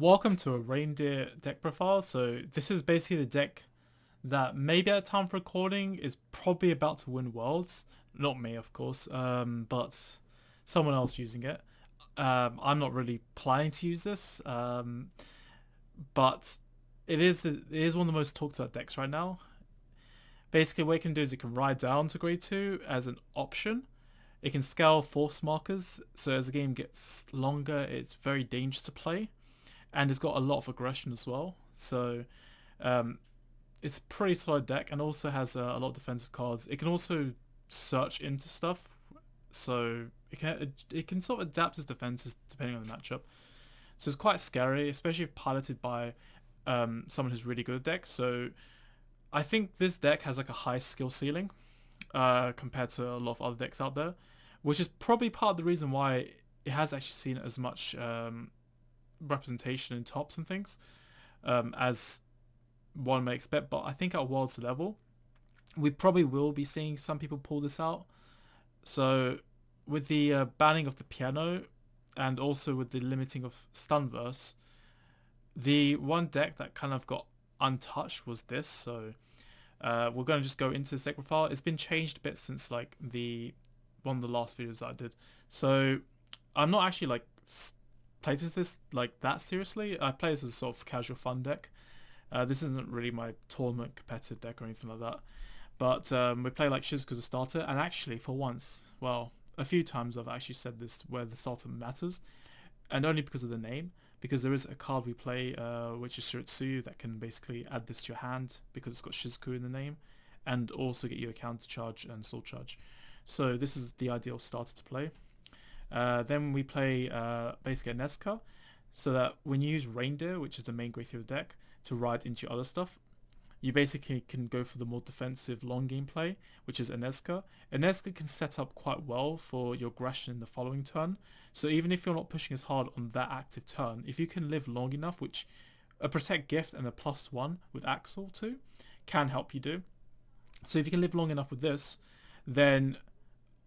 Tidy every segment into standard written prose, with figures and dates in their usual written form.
Welcome to a Reindeer deck profile. So this is basically the deck that maybe at time of recording is probably about to win Worlds. Not me, of course, but someone else using it. I'm not really planning to use this, but it is one of the most talked about decks right now. Basically, what it can do is it can ride down to grade 2 as an option. It can scale force markers, so as the game gets longer, it's very dangerous to play, and it's got a lot of aggression as well. So um, it's a pretty solid deck, and also has a lot of defensive cards. It can also search into stuff, so it can sort of adapt its defenses depending on the matchup. So it's quite scary, especially if piloted by someone who's really good at deck. So I think this deck has like a high skill ceiling compared to a lot of other decks out there, which is probably part of the reason why it has actually seen as much representation in tops and things as one may expect. But I think at Worlds level, we probably will be seeing some people pull this out. So with the banning of the piano and also with the limiting of Stunverse, the one deck that kind of got untouched was this. So we're going to just go into the deck profile. It's been changed a bit since like the one of the last videos that I did. So I'm not actually like play this like that seriously. I play this as a sort of casual fun deck. This isn't really my tournament competitive deck or anything like that. But we play like Shizuku as a starter, and actually for once, well, a few times I've actually said this where the starter matters, and only because of the name. Because there is a card we play, which is Shiritsuyu, that can basically add this to your hand because it's got Shizuku in the name, and also get you a counter charge and soul charge. So this is the ideal starter to play. Then we play basically a Nesca, so that when you use Reindeer, which is the main grade of the deck, to ride into your other stuff, you basically can go for the more defensive long game play, which is Eneska. Eneska can set up quite well for your aggression in the following turn. So even if you're not pushing as hard on that active turn, if you can live long enough, which a Protect Gift and a +1 with Axel too can help you do. So if you can live long enough with this, then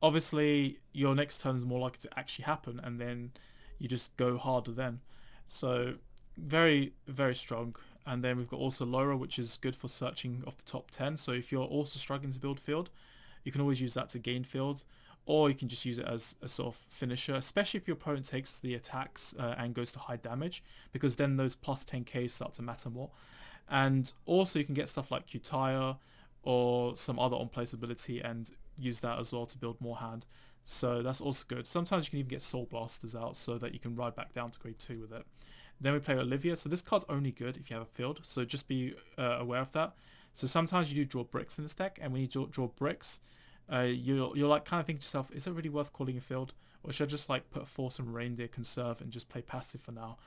obviously your next turn is more likely to actually happen, and then you just go harder then. So very, very strong. And then we've got also Laura, which is good for searching off the top 10. So if you're also struggling to build field, you can always use that to gain field, or you can just use it as a sort of finisher, especially if your opponent takes the attacks and goes to high damage, because then those plus 10k start to matter more. And also you can get stuff like Qtire or some other on-place ability and use that as well to build more hand. So that's also good. Sometimes you can even get Soul Blasters out so that you can ride back down to grade 2 with it. Then we play Olivia. So this card's only good if you have a field, so just be aware of that. So sometimes you do draw bricks in this deck, and when you draw bricks, you're like kind of thinking to yourself, is it really worth calling a field? Or should I just like put Force and Reindeer, conserve, and just play passive for now?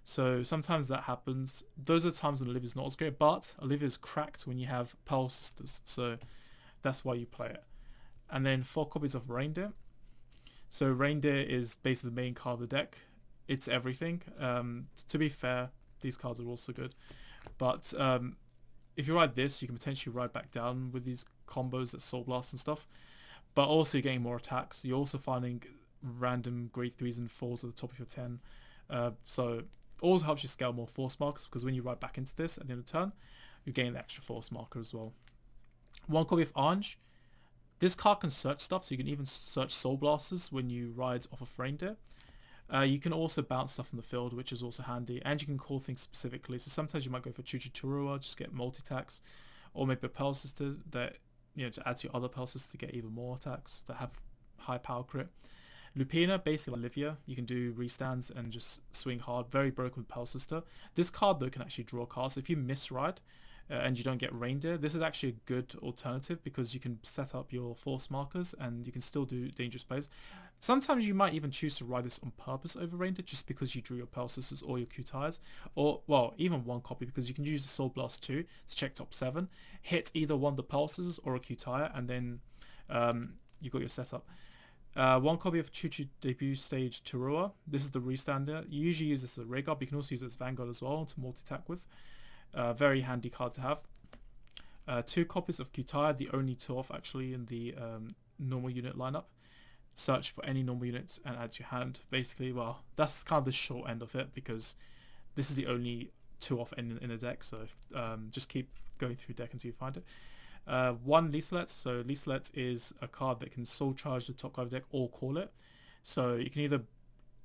So sometimes that happens. Those are the times when Olivia's not as great, but Olivia's cracked when you have Pearl Sisters, so that's why you play it. And then 4 copies of Reindeer. So Reindeer is basically the main card of the deck. It's everything. To be fair, these cards are also good. But if you ride this, you can potentially ride back down with these combos that Soul Blast and stuff. But also you're getting more attacks. You're also finding random grade 3s and 4s at the top of your 10. So it also helps you scale more force markers, because when you ride back into this at the end of the turn, you're getting the extra force marker as well. 1 copy of Orange. This card can search stuff, so you can even search Soul Blasters when you ride off of Reindeer. You can also bounce stuff from the field, which is also handy, and you can call things specifically. So sometimes you might go for Chuchu Turua, just get multi-attacks, or maybe a Pearl Sister that, to add to your other Pearl Sister to get even more attacks that have high power crit. Lupina, basically like Olivia, you can do restands and just swing hard. Very broken with Pearl Sister. This card though can actually draw cards. So if you misride and you don't get Reindeer, this is actually a good alternative, because you can set up your force markers and you can still do dangerous plays. Sometimes you might even choose to ride this on purpose over Reindeer, just because you drew your Pearl Sisters or your Q-Tires, or, well, even 1 copy, because you can use the Soul Blast 2 to check top 7, hit either one of the Pearl Sisters or a Q-Tire, and then you got your setup. 1 copy of Chuchu Debut Stage Turua. This is the restander. You usually use this as a rig up. You can also use it as Vanguard as well to multi-attack with. Very handy card to have. 2 copies of Q-Tire, the only 2 off actually in the normal unit lineup. Search for any normal units and add to your hand. Basically, well, that's kind of the short end of it, because this is the only 2-off in the deck, so just keep going through deck until you find it. One Leaselet. So Leaselet is a card that can soul charge the top card of the deck or call it. So you can either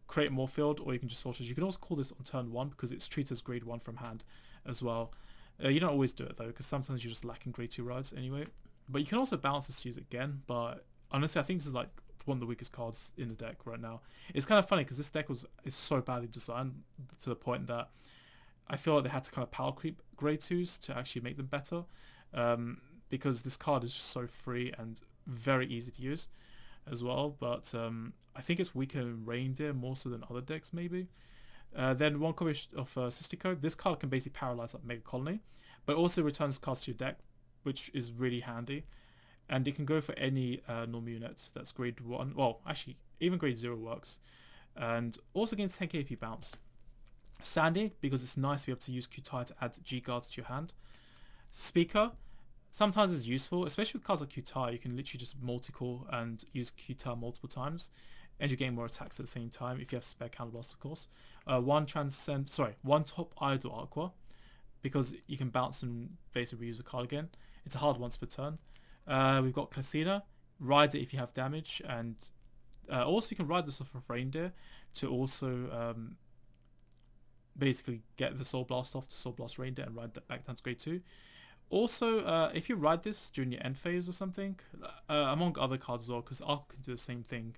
create more field or you can just soul charge. You can also call this on turn 1 because it's treated as grade 1 from hand as well. You don't always do it though, because sometimes you're just lacking grade 2 rides anyway. But you can also bounce this to use it again. But honestly, I think this is like one of the weakest cards in the deck right now. It's kind of funny because this deck is so badly designed to the point that I feel like they had to kind of power creep grade 2s to actually make them better. Because this card is just so free and very easy to use as well. But I think it's weaker in Reindeer more so than other decks maybe. Then one copy of Sistico. This card can basically paralyze like Mega Colony, but also returns cards to your deck, which is really handy. And it can go for any normal unit that's grade 1. Well, actually, even grade 0 works. And also gains 10k if you bounce. Sandy, because it's nice to be able to use Kutai to add G-Guards to your hand. Speaker, sometimes it's useful, especially with cards like Kutai. You can literally just multi-call and use Kutai multiple times, and you gain more attacks at the same time if you have spare counterblast, of course. One top Idol Aqua, because you can bounce and basically reuse the card again. It's a hard once per turn. We've got Casina, ride it if you have damage, and also you can ride this off of Reindeer to also basically get the Soul Blast off to Soul Blast Reindeer and ride that back down to grade 2. Also, if you ride this during your end phase or something, among other cards as well, because Arc can do the same thing.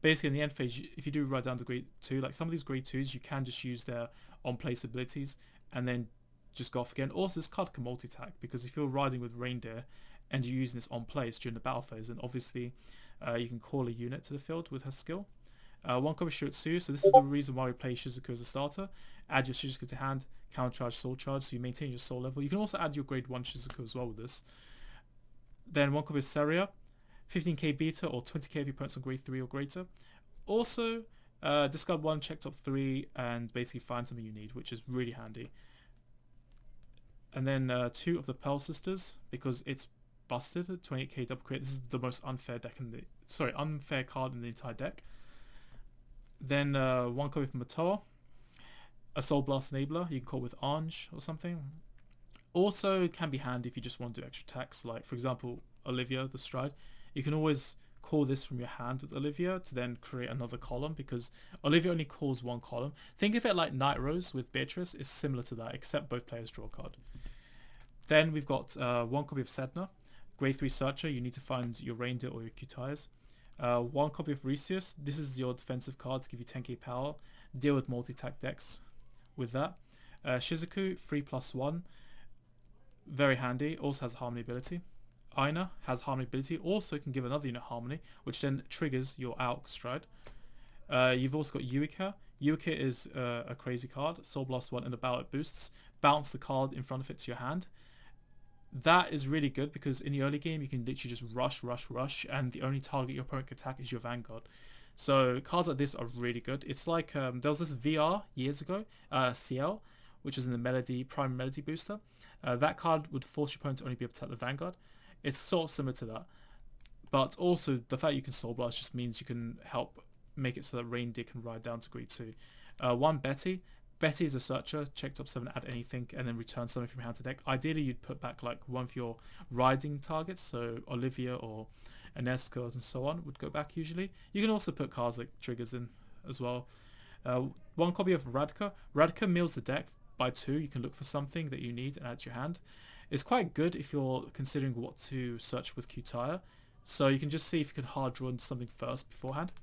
Basically, in the end phase, if you do ride down to grade 2, like some of these grade 2s, you can just use their on-place abilities and then just go off again. Also, this card can multi-attack, because if you're riding with Reindeer and you're using this on-place during the battle phase, then obviously you can call a unit to the field with her skill. One copy Shiratsu, so this is the reason why we play Shizuku as a starter. Add your Shizuku to hand, counter charge, soul charge, so you maintain your soul level. You can also add your grade 1 Shizuku as well with this. Then one copy of Seria, 15k beta or 20k if your opponent's on grade 3 or greater. Also, discard 1, check top 3, and basically find something you need, which is really handy. And then 2 of the Pearl Sisters, because it's busted, 28k double crit. This is the most unfair unfair card in the entire deck. Then one copy from Matoa, a Soul Blast Enabler. You can call with Ange or something. Also can be handy if you just want to do extra attacks, like for example Olivia the Stride. You can always call this from your hand with Olivia to then create another column, because Olivia only calls one column. Think of it like Night Rose with Beatrice. Is similar to that, except both players draw a card. Then we've got one copy of Sedna, grade 3 Searcher. You need to find your Reindeer or your Kutai's. One copy of Resius. This is your defensive card to give you 10k power. Deal with multi-attack decks with that. Shizuku, 3+1. Very handy. Also has Harmony ability. Aina has Harmony ability. Also can give another unit Harmony, which then triggers your Auk Stride. You've also got Yuika. Yuika is a crazy card. Soul Blast 1 in the battle it boosts. Bounce the card in front of it to your hand. That is really good because in the early game you can literally just rush, and the only target your opponent can attack is your Vanguard. So cards like this are really good. It's like there was this VR years ago, CL, which is in the Prime Melody booster. That card would force your opponent to only be able to attack the Vanguard. It's sort of similar to that, but also the fact you can Soul Blast just means you can help make it so that Reindeer can ride down to grade 2. One Betty. Betty is a searcher. Check top 7, add anything, and then return something from hand to deck. Ideally, you'd put back like one of your riding targets, so Olivia or Aneska and so on would go back usually. You can also put cards like triggers in as well. One copy of Radka. Radka mills the deck by 2. You can look for something that you need and add to your hand. It's quite good if you're considering what to search with Kutaya, so you can just see if you can hard draw into something first beforehand.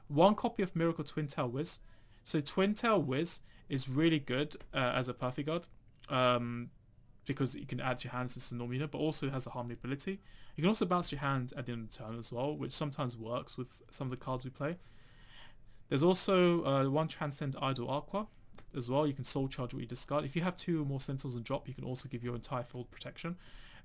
One copy of Miracle Twin Tail Wiz. So Twin Tail Wiz is really good as a Perfect Guard, because you can add to your hand since it's a normal unit, but also has a Harmony ability. You can also bounce your hand at the end of the turn as well, which sometimes works with some of the cards we play. There's also one Transcend Idol Aqua as well. You can soul charge what you discard. If you have 2 or more Sentinels and drop, you can also give your entire field protection.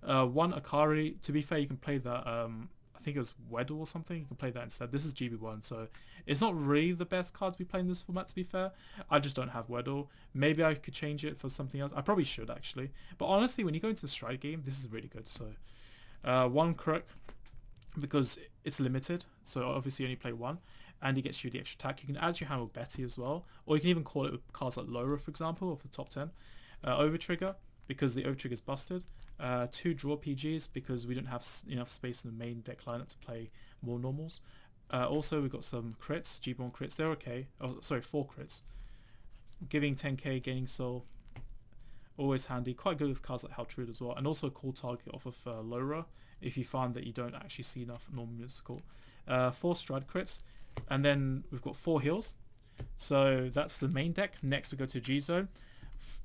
One Akari. To be fair, you can play that. I think it was Weddle or something. You can play that instead. This is GB1, so it's not really the best card to be playing in this format, to be fair. I just don't have Weddle. Maybe I could change it for something else. I probably should, actually. But honestly, when you go into the Stride game, this is really good. So one Crook, because it's limited, so obviously you only play 1. and he gets you the extra attack. You can add to your hand with Betty as well, or you can even call it with cards like Laura, for example, of the top 10. Overtrigger, because the Overtrigger is busted. 2 draw PGs, because we don't have enough space in the main deck lineup to play more normals. Also, we've got some crits, GB1 crits, they're okay. Oh, sorry, 4 crits. Giving 10k, gaining soul, always handy. Quite good with cards like Haltrude as well. And also a cool target off of Laura, if you find that you don't actually see enough normal musical. 4 stride crits, and then we've got 4 heals. So that's the main deck. Next we go to G-Zone.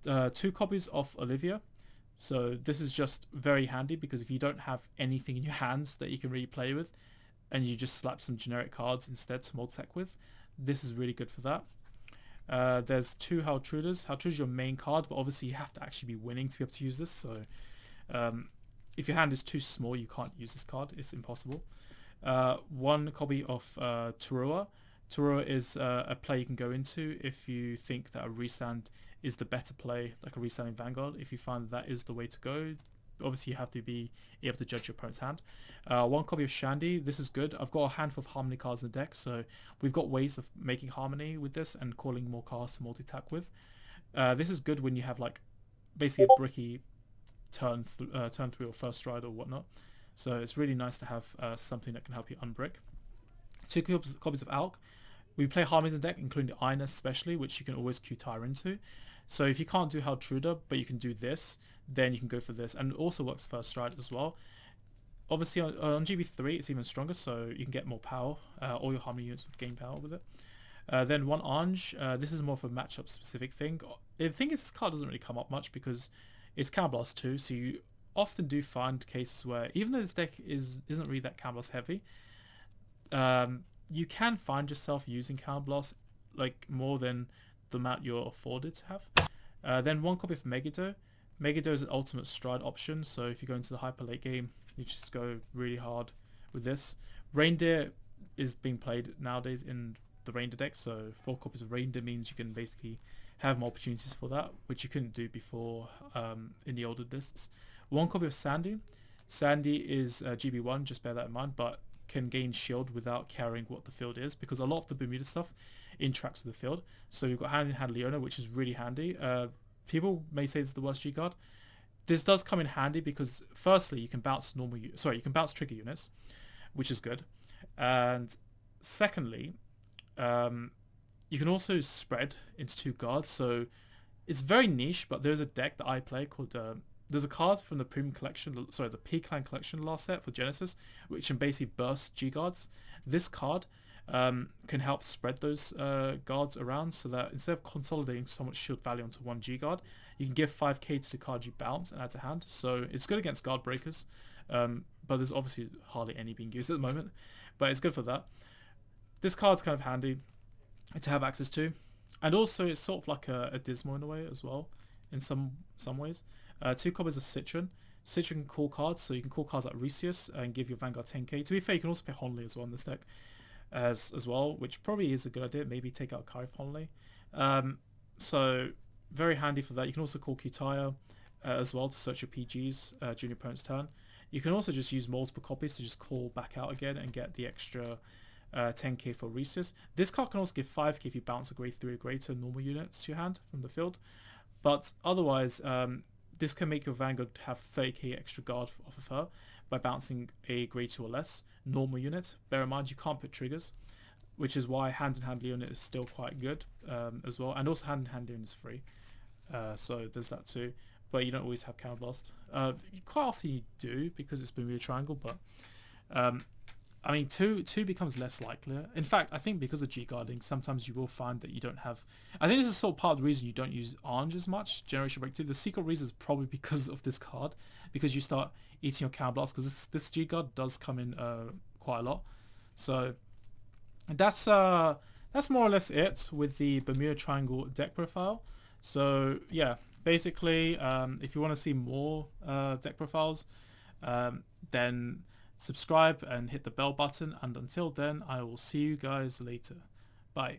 2 copies of Olivia. So this is just very handy, because if you don't have anything in your hands that you can really play with, and you just slap some generic cards instead to multi-attack with, this is really good for that. There's 2 Haltruders. Haltruder's your main card, but obviously you have to actually be winning to be able to use this. So if your hand is too small, you can't use this card. It's impossible. 1 copy of Turua. Turua is a play you can go into if you think that a restand is the better play, like a restand in Vanguard. If you find that is the way to go, obviously you have to be able to judge your opponent's hand. 1 copy of Shandy. This is good. I've got a handful of Harmony cards in the deck, so we've got ways of making Harmony with this and calling more cards to multi-attack with. This is good when you have like basically a bricky turn 3 or first stride or whatnot. So it's really nice to have something that can help you unbrick. 2 copies of Alk. We play Harmonies in the deck, including the Ines especially, which you can always Q-Tire into. So if you can't do Haltruder, but you can do this, then you can go for this. And it also works first stride as well. Obviously on GB3 it's even stronger, so you can get more power. All your Harmony units would gain power with it. Then 1 Ange. This is more of a matchup specific thing. The thing is, this card doesn't really come up much because it's Counterblast 2, so you often do find cases where, even though this deck isn't really that Counterblast heavy, you can find yourself using Counterblast like more than the amount you're afforded to have. Then 1 copy of Megiddo. Megiddo is an ultimate stride option, so if you go into the hyper late game, you just go really hard with this. Reindeer is being played nowadays in the Reindeer deck, so 4 copies of Reindeer means you can basically have more opportunities for that, which you couldn't do before in the older lists. 1 copy of Sandy. Sandy is GB1, just bear that in mind, but can gain shield without carrying what the field is, because a lot of the Bermuda stuff interacts with the field. So you've got hand in hand Leona, which is really handy. People may say it's the worst G card. This does come in handy because firstly you can bounce you can bounce trigger units, which is good, and secondly you can also spread into 2 guards. So it's very niche, but there's a deck that I play called there's a card from the Premium collection, sorry, the P-Clan collection last set for Genesis, which can basically burst G-Guards. This card can help spread those guards around, so that instead of consolidating so much shield value onto 1 G-Guard, you can give 5k to the card you bounce and add to hand. So it's good against guard breakers, but there's obviously hardly any being used at the moment, but it's good for that. This card's kind of handy to have access to, and also it's sort of like a Dismal in a way as well, in some ways. 2 copies of Citron. Citron can call cards, so you can call cards like Resius and give your Vanguard 10k. To be fair, you can also play Honley as well in this deck as well, which probably is a good idea. Maybe take out Karif Honley. So very handy for that. You can also call Kitaya as well to search your PGs during your opponent's turn. You can also just use multiple copies to just call back out again and get the extra 10k for Resius. This card can also give 5k if you bounce a grade 3 or greater normal units to your hand from the field. But otherwise, this can make your Vanguard have 30k extra guard off of her by bouncing a grade 2 or less normal unit. Bear in mind you can't put triggers, which is why hand in hand Leona is still quite good as well, and also hand in hand Leona is free, so there's that too. But you don't always have Counterblast. Quite often you do because it's Bermuda Triangle, but I mean, 2 becomes less likely. In fact, I think because of G-Guarding, sometimes you will find that you don't have... I think this is sort of part of the reason you don't use Orange as much, Generation Break 2. The secret reason is probably because of this card, because you start eating your Counterblast, because this G-Guard does come in quite a lot. So that's more or less it with the Bermuda Triangle deck profile. So yeah, basically, if you want to see more deck profiles, then subscribe and hit the bell button, and until then I will see you guys later. Bye.